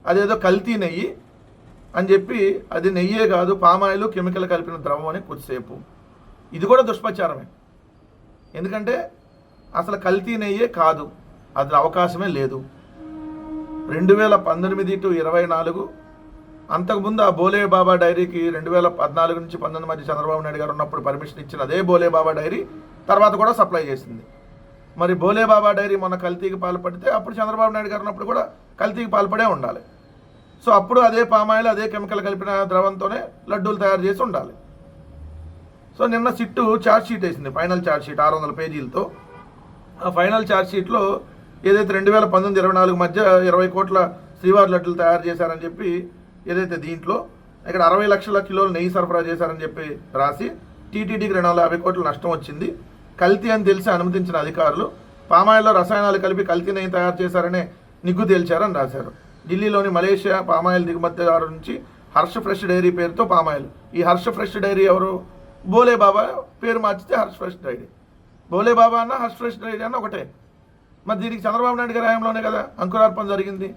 అదేదో కల్తీ నెయ్యి అని చెప్పి అది నెయ్యే కాదు పామాయిల్ కెమికల్ కలిపిన ద్రవం అని కొద్దిసేపు. ఇది కూడా దుష్ప్రచారమే. ఎందుకంటే అసలు కల్తీ నెయ్యే కాదు, అది అవకాశమే లేదు. 2019 to 24 అంతకుముందు ఆ బోలే బాబా డైరీకి 2014 నుంచి 19 మధ్య చంద్రబాబు నాయుడు గారు ఉన్నప్పుడు పర్మిషన్ ఇచ్చిన అదే బోలే బాబా డైరీ తర్వాత కూడా సప్లై చేసింది. మరి బోలే బాబా డైరీ మొన్న కల్తీకి పాల్పడితే అప్పుడు చంద్రబాబు నాయుడు గారు ఉన్నప్పుడు కూడా కల్తీకి పాల్పడే ఉండాలి. సో అప్పుడు అదే పామాయిల్ అదే కెమికల్ కలిపిన ద్రవంతోనే లడ్డూలు తయారు చేసి ఉండాలి. సో నిన్న సిట్టు ఛార్జ్ షీట్ వేసింది, ఫైనల్ ఛార్జ్ షీట్ 600 పేజీలతో. ఆ ఫైనల్ ఛార్జ్ షీట్లో ఏదైతే 2019-24 మధ్య 20 కోట్ల శ్రీవారి లడ్డూలు తయారు చేశారని చెప్పి ఏదైతే దీంట్లో ఇక్కడ 60 లక్షల కిలోలు నెయ్యి సరఫరా చేశారని చెప్పి రాసి టీటీడీకి 250 కోట్ల నష్టం వచ్చింది, కల్తీ అని తెలిసి అనుమతించిన అధికారులు పామాయిల్లో రసాయనాలు కలిపి కల్తీ నెయ్యి తయారు చేశారనే నిగ్గు తేల్చారని రాశారు. ఢిల్లీలోని మలేషియా పామాయిల్ దిగుమతిదారు నుంచి హర్ష ఫ్రెష్ డైరీ పేరుతో పామాయిల్. ఈ హర్ష ఫ్రెష్ డైరీ ఎవరు? బోలే బాబా పేరు మార్చితే హర్ష ఫ్రెష్ డైరీ. బోలే బాబా అన్న హర్ష ఫ్రెష్ డైరీ అన్న ఒకటే. మరి దీనికి చంద్రబాబు నాయుడు గారి హయాంలోనే కదా అంకురార్పణ జరిగింది.